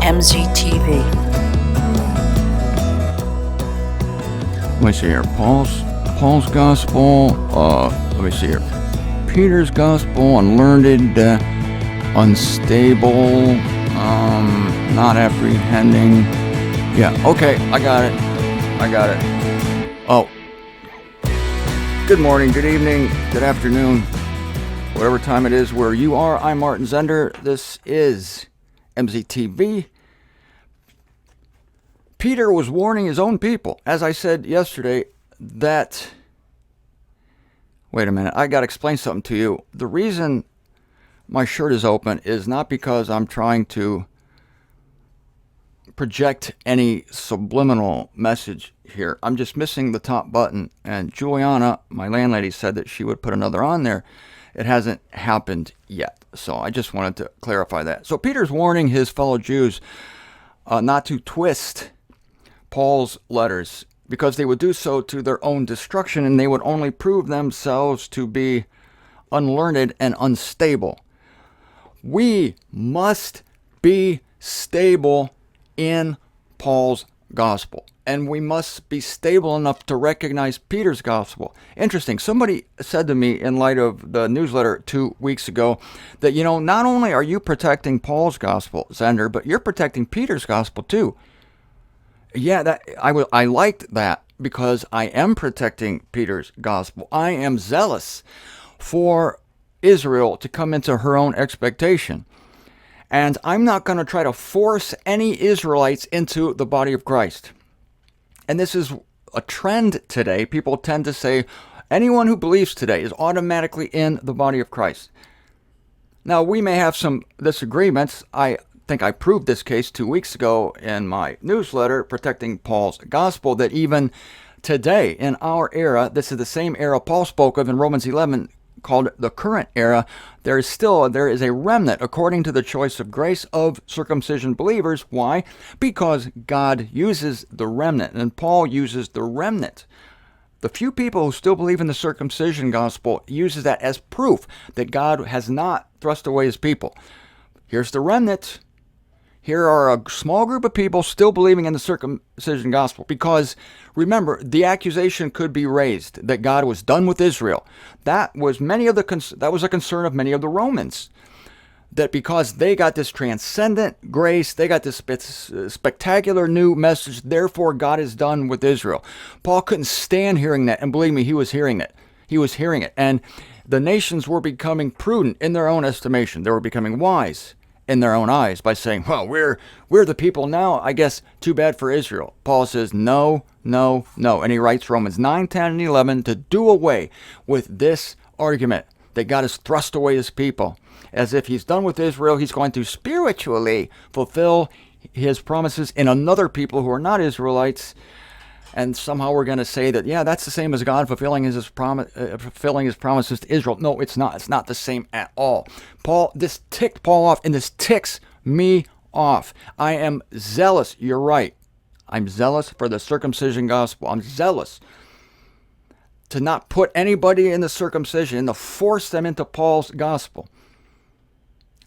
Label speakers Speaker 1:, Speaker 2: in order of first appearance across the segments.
Speaker 1: MZTV.
Speaker 2: Let me see here. Paul's Gospel. Let me see here. Peter's Gospel. Unlearned, unstable, not apprehending. Yeah. Okay. I got it. Oh. Good morning. Good evening. Good afternoon. Whatever time it is where you are. I'm Martin Zender. This is MZTV. Peter was warning his own people, as I said yesterday, that... Wait a minute, I got to explain something to you. The reason my shirt is open is not because I'm trying to project any subliminal message here. I'm just missing the top button, and Juliana, my landlady, said that she would put another on there. It hasn't happened yet, so I just wanted to clarify that. So Peter's warning his fellow Jews not to twist Paul's letters, because they would do so to their own destruction, and they would only prove themselves to be unlearned and unstable. We must be stable in Paul's gospel, and we must be stable enough to recognize Peter's gospel. Interesting. Somebody said to me in light of the newsletter 2 weeks ago that, not only are you protecting Paul's gospel, Zender, but you're protecting Peter's gospel too. Yeah, I liked that, because I am protecting Peter's gospel. I am zealous for Israel to come into her own expectation. And I'm not going to try to force any Israelites into the body of Christ. And this is a trend today. People tend to say anyone who believes today is automatically in the body of Christ. Now, we may have some disagreements. I think I proved this case 2 weeks ago in my newsletter, Protecting Paul's Gospel, that even today in our era, this is the same era Paul spoke of in Romans 11, called the current era. There is a remnant according to the choice of grace of circumcision believers. Why? Because God uses the remnant, and Paul uses the remnant. The few people who still believe in the circumcision gospel uses that as proof that God has not thrust away his people. Here's the remnant. Here are a small group of people still believing in the circumcision gospel, because remember, the accusation could be raised that God was done with Israel. That was a concern of many of the Romans, that because they got this transcendent grace, they got this spectacular new message, therefore God is done with Israel. Paul couldn't stand hearing that, and believe me, he was hearing it. And the nations were becoming prudent in their own estimation. They were becoming wise in their own eyes by saying, well, we're the people now, I guess too bad for Israel. Paul says, no. And he writes Romans 9, 10, and 11 to do away with this argument that God has thrust away his people. As if he's done with Israel, he's going to spiritually fulfill his promises in another people who are not Israelites. And somehow we're going to say that, yeah, that's the same as God fulfilling his promises to Israel. No, it's not. It's not the same at all. This ticked Paul off, and this ticks me off. I am zealous. You're right. I'm zealous for the circumcision gospel. I'm zealous to not put anybody in the circumcision and to force them into Paul's gospel.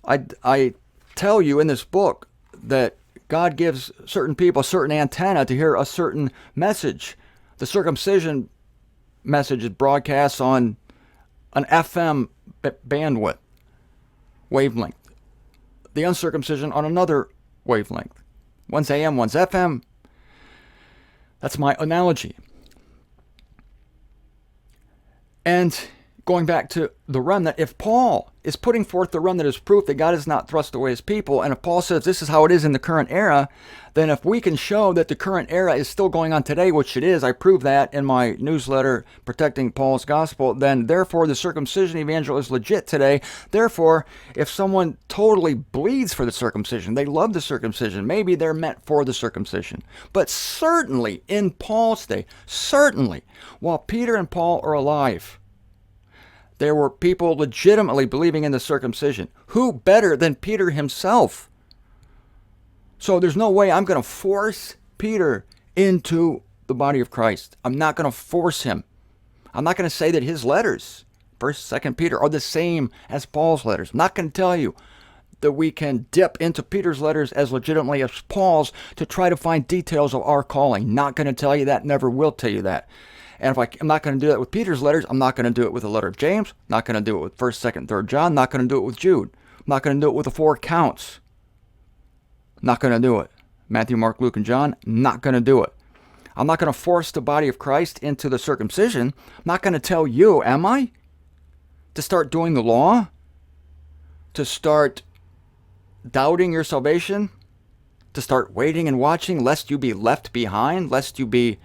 Speaker 2: I tell you in this book that God gives certain people a certain antenna to hear a certain message. The circumcision message is broadcast on an FM bandwidth, wavelength. The uncircumcision on another wavelength. One's AM, one's FM. That's my analogy. And going back to the remnant, if Paul is putting forth the remnant as proof that God has not thrust away his people, and if Paul says this is how it is in the current era, then if we can show that the current era is still going on today, which it is, I prove that in my newsletter, Protecting Paul's Gospel, then therefore the circumcision evangel is legit today. Therefore, if someone totally bleeds for the circumcision, they love the circumcision, maybe they're meant for the circumcision. But certainly in Paul's day, while Peter and Paul are alive, there were people legitimately believing in the circumcision. Who better than Peter himself? So there's no way I'm going to force Peter into the body of Christ. I'm not going to force him. I'm not going to say that his letters, 1st, 2nd Peter, are the same as Paul's letters. I'm not going to tell you that we can dip into Peter's letters as legitimately as Paul's to try to find details of our calling. Not going to tell you that, never will tell you that. And if I'm not going to do that with Peter's letters, I'm not going to do it with the letter of James, not going to do it with 1st, 2nd, 3rd John, not going to do it with Jude, I'm not going to do it with the 4 accounts. Not going to do it. Matthew, Mark, Luke, and John, not going to do it. I'm not going to force the body of Christ into the circumcision. I'm not going to tell you, am I? To start doing the law? To start doubting your salvation? To start waiting and watching lest you be left behind? Lest you be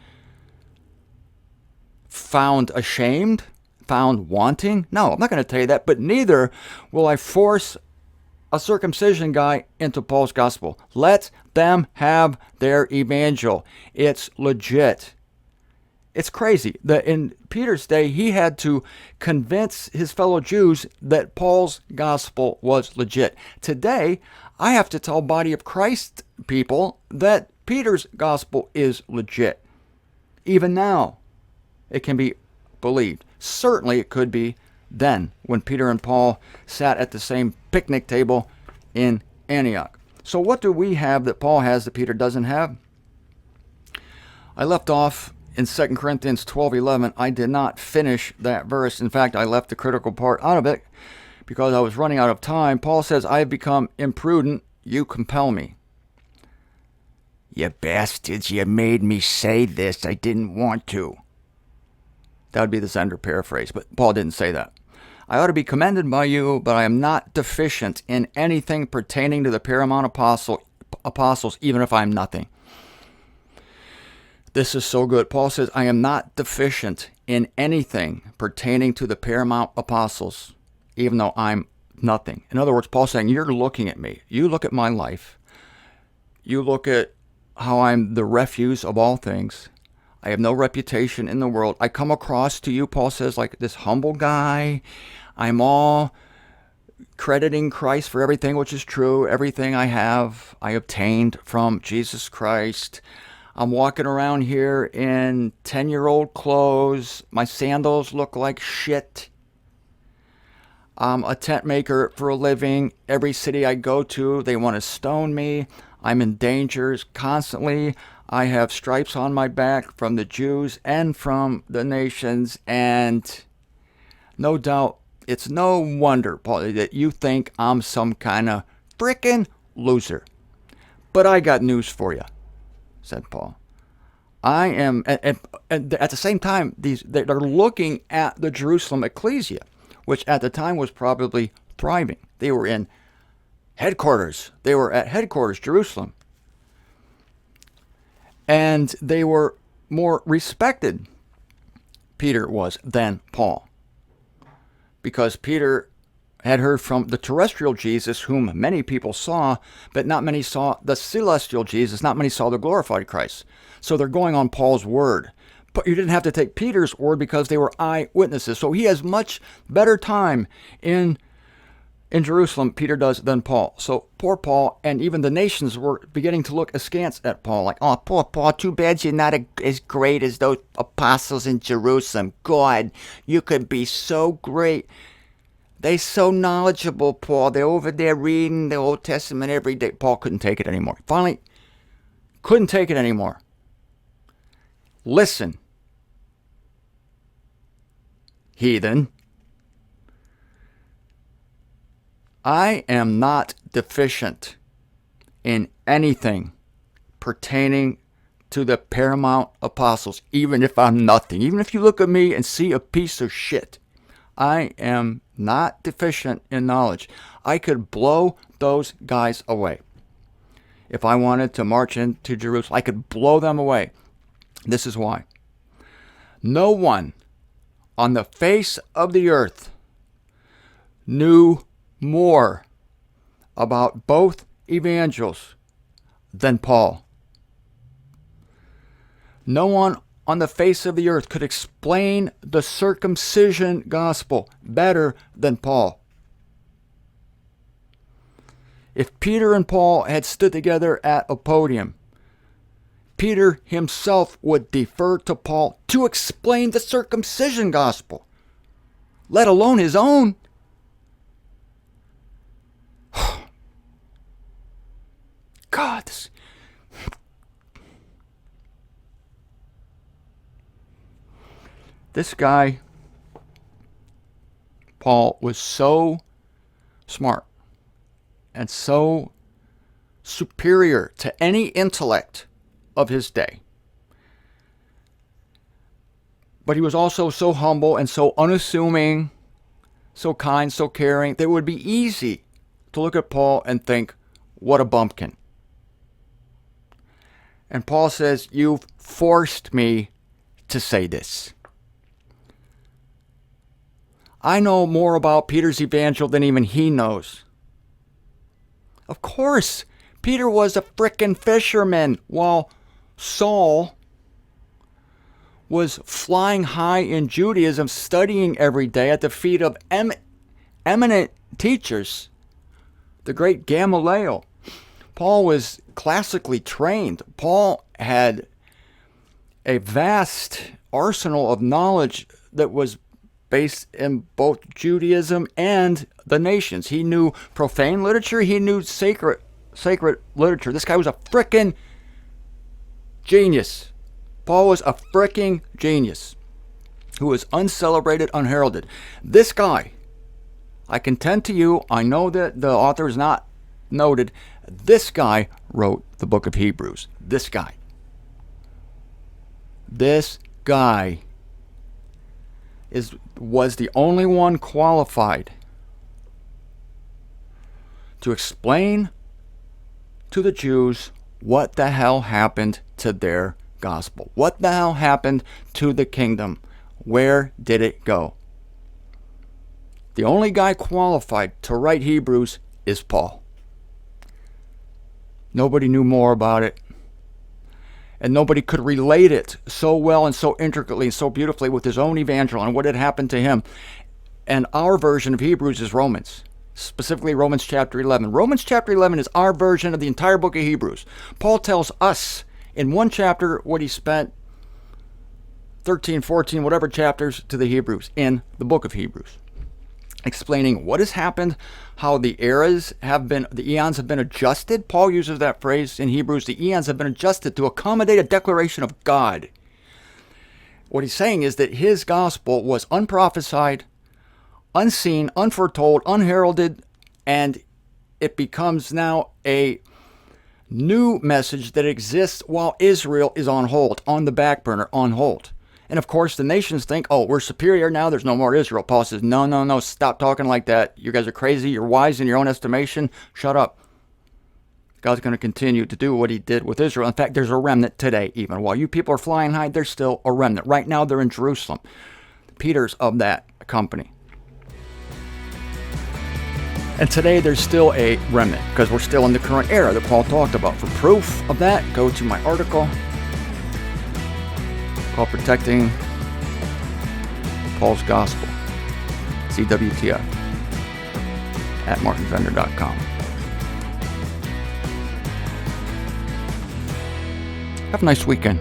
Speaker 2: found ashamed? Found wanting? No, I'm not going to tell you that, but neither will I force a circumcision guy into Paul's gospel. Let them have their evangel. It's legit. It's crazy that in Peter's day, he had to convince his fellow Jews that Paul's gospel was legit. Today, I have to tell body of Christ people that Peter's gospel is legit. Even now, it can be believed. Certainly, it could be then when Peter and Paul sat at the same picnic table in Antioch. So what do we have that Paul has that Peter doesn't have? I left off in 2 Corinthians 12:11. I did not finish that verse. In fact, I left the critical part out of it because I was running out of time. Paul says, I have become imprudent. You compel me. You bastards, you made me say this. I didn't want to. That would be the Zender paraphrase, but Paul didn't say that. I ought to be commended by you, but I am not deficient in anything pertaining to the paramount apostles, even if I am nothing. This is so good. Paul says, I am not deficient in anything pertaining to the paramount apostles, even though I'm nothing. In other words, Paul's saying, you're looking at me. You look at my life. You look at how I'm the refuse of all things. I have no reputation in the world. I come across to you, Paul says, like this humble guy. I'm all crediting Christ for everything which is true. Everything I have, I obtained from Jesus Christ. I'm walking around here in 10-year-old clothes. My sandals look like shit. I'm a tent maker for a living. Every city I go to, they want to stone me. I'm in dangers constantly. I have stripes on my back from the Jews and from the nations. And no doubt, it's no wonder, Paul, that you think I'm some kind of frickin' loser. But I got news for you, said Paul. I am, and at the same time, they're looking at the Jerusalem ecclesia, which at the time was probably thriving. They were in headquarters. They were at headquarters, Jerusalem. And they were more respected, Peter was, than Paul. Because Peter had heard from the terrestrial Jesus, whom many people saw, but not many saw the celestial Jesus, not many saw the glorified Christ. So they're going on Paul's word. But you didn't have to take Peter's word because they were eyewitnesses. So he has much better time in Jerusalem, Peter does, than Paul. So poor Paul, and even the nations were beginning to look askance at Paul. Like, oh, poor Paul, too bad you're not as great as those apostles in Jerusalem. God, you could be so great. They're so knowledgeable, Paul. They're over there reading the Old Testament every day. Paul couldn't take it anymore. Finally, couldn't take it anymore. Listen, heathen. I am not deficient in anything pertaining to the paramount apostles, even if I'm nothing. Even if you look at me and see a piece of shit, I am not deficient in knowledge. I could blow those guys away. If I wanted to march into Jerusalem, I could blow them away. This is why. No one on the face of the earth knew more about both evangels than Paul. No one on the face of the earth could explain the circumcision gospel better than Paul. If Peter and Paul had stood together at a podium, Peter himself would defer to Paul to explain the circumcision gospel, let alone his own. God. This guy, Paul, was so smart and so superior to any intellect of his day. But he was also so humble and so unassuming, so kind, so caring, that it would be easy to look at Paul and think, what a bumpkin. And Paul says, you've forced me to say this. I know more about Peter's Evangel than even he knows. Of course, Peter was a frickin' fisherman while Saul was flying high in Judaism, studying every day at the feet of eminent teachers, the great Gamaliel. Paul was classically trained. Paul had a vast arsenal of knowledge that was based in both Judaism and the nations. He knew profane literature. He knew sacred literature. This guy was a frickin' genius. Paul was a frickin' genius who was uncelebrated, unheralded. This guy, I contend to you, I know that the author is not noted, this guy wrote the book of Hebrews. This guy was the only one qualified to explain to the Jews what the hell happened to their gospel. What the hell happened to the kingdom? Where did it go? The only guy qualified to write Hebrews is Paul. Nobody knew more about it. And nobody could relate it so well and so intricately and so beautifully with his own evangel and what had happened to him. And our version of Hebrews is Romans, specifically Romans chapter 11. Romans chapter 11 is our version of the entire book of Hebrews. Paul tells us in one chapter what he spent 13, 14, whatever chapters to the Hebrews in the book of Hebrews, explaining what has happened, how the eons have been adjusted. Paul uses that phrase in Hebrews, the eons have been adjusted to accommodate a declaration of God. What he's saying is that his gospel was unprophesied, unseen, unforetold, unheralded, and it becomes now a new message that exists while Israel is on hold, on the back burner, on hold. And of course, the nations think, oh, we're superior now, there's no more Israel. Paul says, no, stop talking like that. You guys are crazy, you're wise in your own estimation. Shut up. God's going to continue to do what he did with Israel. In fact, there's a remnant today even. While you people are flying high, there's still a remnant. Right now, they're in Jerusalem. Peter's of that company. And today, there's still a remnant because we're still in the current era that Paul talked about. For proof of that, go to my article called Protecting Paul's Gospel, CWTF, at martinfender.com. Have a nice weekend.